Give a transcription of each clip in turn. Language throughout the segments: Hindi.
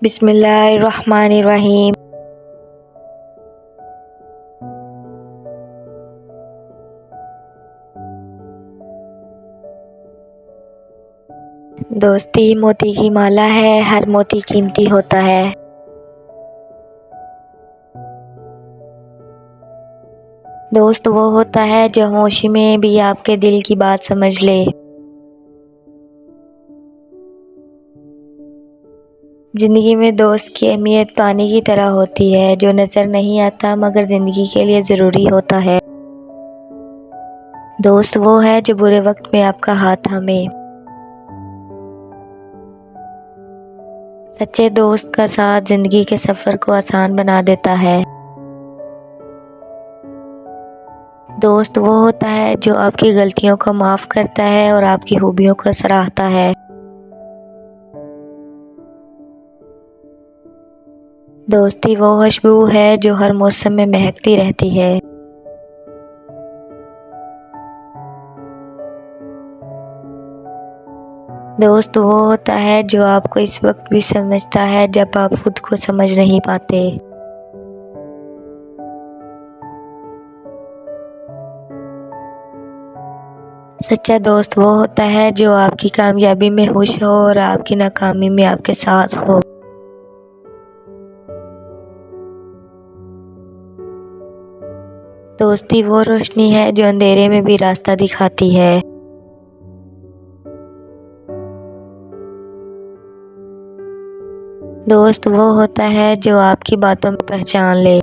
बिस्मिल्लाहिर्रहमानिर्रहीम। दोस्ती मोती की माला है, हर मोती कीमती होता है। दोस्त वो होता है जो खामोशी में भी आपके दिल की बात समझ ले। ज़िंदगी में दोस्त की अहमियत पानी की तरह होती है, जो नज़र नहीं आता मगर ज़िंदगी के लिए ज़रूरी होता है। दोस्त वो है जो बुरे वक्त में आपका हाथ थामे। सच्चे दोस्त का साथ ज़िंदगी के सफ़र को आसान बना देता है। दोस्त वो होता है जो आपकी गलतियों को माफ़ करता है और आपकी खूबियों को सराहता है। दोस्ती वो खुशबू है जो हर मौसम में महकती रहती है। दोस्त वो होता है जो आपको इस वक्त भी समझता है जब आप खुद को समझ नहीं पाते। सच्चा दोस्त वो होता है जो आपकी कामयाबी में खुश हो और आपकी नाकामी में आपके साथ हो। दोस्ती वो रोशनी है जो अंधेरे में भी रास्ता दिखाती है। दोस्त वो होता है जो आपकी बातों में पहचान ले।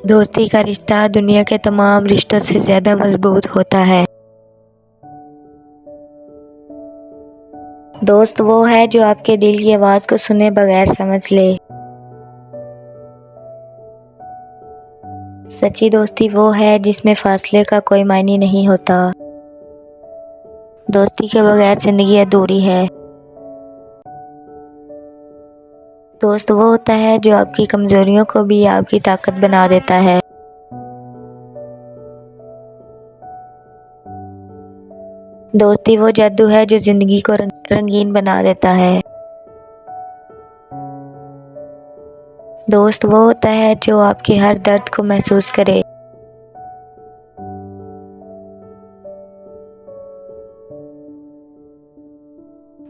दोस्ती का रिश्ता दुनिया के तमाम रिश्तों से ज़्यादा मजबूत होता है। दोस्त वो है जो आपके दिल की आवाज़ को सुने बगैर समझ ले। सच्ची दोस्ती वो है जिसमें फासले का कोई मायने नहीं होता। दोस्ती के बगैर ज़िंदगी अधूरी है। दोस्त वो होता है जो आपकी कमज़ोरियों को भी आपकी ताकत बना देता है। दोस्ती वो जादू है जो ज़िंदगी को रंगीन बना देता है। दोस्त वो होता है जो आपके हर दर्द को महसूस करे।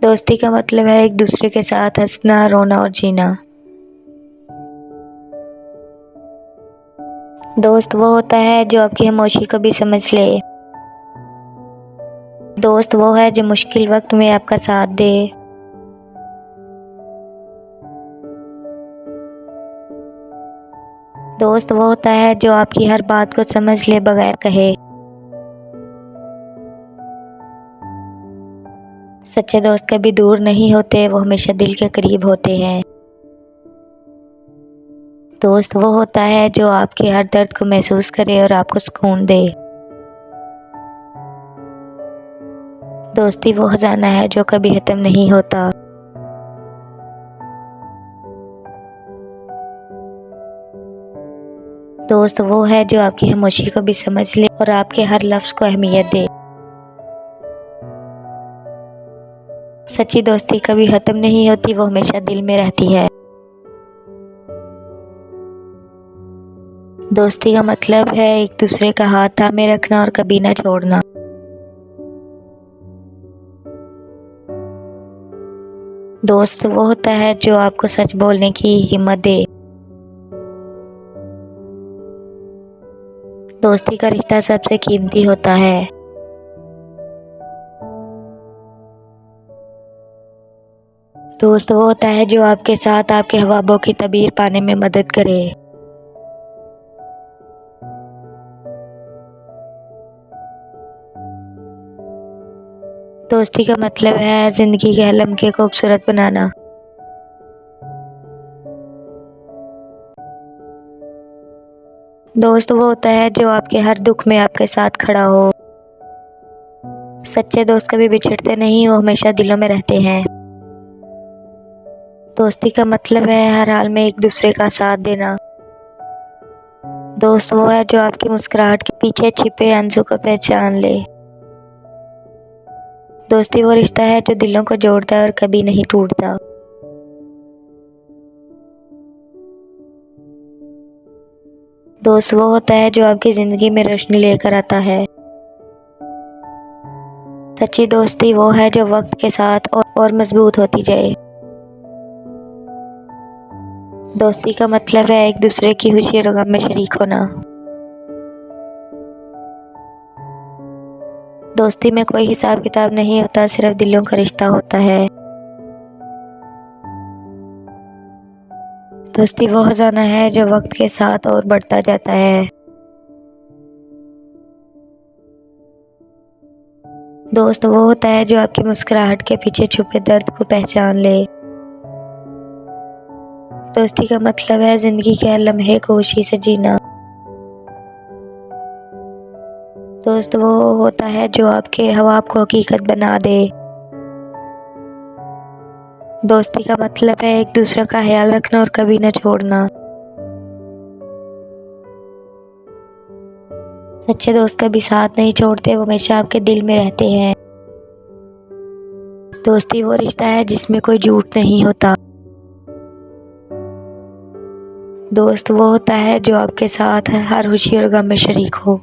दोस्ती का मतलब है एक दूसरे के साथ हंसना, रोना और जीना। दोस्त वो होता है जो आपकी खामोशी को भी समझ ले। दोस्त वो है जो मुश्किल वक्त में आपका साथ दे। दोस्त वो होता है जो आपकी हर बात को समझ ले बगैर कहे। सच्चे दोस्त कभी दूर नहीं होते, वो हमेशा दिल के करीब होते हैं। दोस्त वो होता है जो आपके हर दर्द को महसूस करे और आपको सुकून दे। दोस्ती वो खजाना है जो कभी खत्म नहीं होता। दोस्त वो है जो आपकी खामोशी को भी समझ ले और आपके हर लफ्ज़ को अहमियत दे। सच्ची दोस्ती कभी ख़त्म नहीं होती, वो हमेशा दिल में रहती है। दोस्ती का मतलब है एक दूसरे का हाथ थामे रखना और कभी ना छोड़ना। दोस्त वो होता है जो आपको सच बोलने की हिम्मत दे। दोस्ती का रिश्ता सबसे कीमती होता है। दोस्त वो होता है जो आपके साथ आपके ख्वाबों की तबीर पाने में मदद करे। दोस्ती का मतलब है ज़िंदगी के हर लम्हे को खूबसूरत बनाना। दोस्त वो होता है जो आपके हर दुख में आपके साथ खड़ा हो। सच्चे दोस्त कभी बिछड़ते नहीं, वो हमेशा दिलों में रहते हैं। दोस्ती का मतलब है हर हाल में एक दूसरे का साथ देना। दोस्त वो है जो आपकी मुस्कुराहट के पीछे छिपे आंसू को पहचान ले। दोस्ती वो रिश्ता है जो दिलों को जोड़ता है और कभी नहीं टूटता। दोस्त वो होता है जो आपकी ज़िंदगी में रोशनी लेकर आता है। सच्ची दोस्ती वो है जो वक्त के साथ और मजबूत होती जाए। दोस्ती का मतलब है एक दूसरे की खुशी और गम में शरीक होना। दोस्ती में कोई हिसाब किताब नहीं होता, सिर्फ दिलों का रिश्ता होता है। दोस्ती वो खजाना है जो वक्त के साथ और बढ़ता जाता है। दोस्त वो होता है जो आपकी मुस्कुराहट के पीछे छुपे दर्द को पहचान ले। दोस्ती का मतलब है जिंदगी के हर लम्हे को खुशी से जीना। दोस्त वो होता है जो आपके ख्वाब को हकीकत बना दे। दोस्ती का मतलब है एक दूसरे का ख्याल रखना और कभी न छोड़ना। सच्चे दोस्त कभी साथ नहीं छोड़ते, वो हमेशा आपके दिल में रहते हैं। दोस्ती वो रिश्ता है जिसमें कोई झूठ नहीं होता। दोस्त वो होता है जो आपके साथ है हर खुशी और गम में शरीक हो।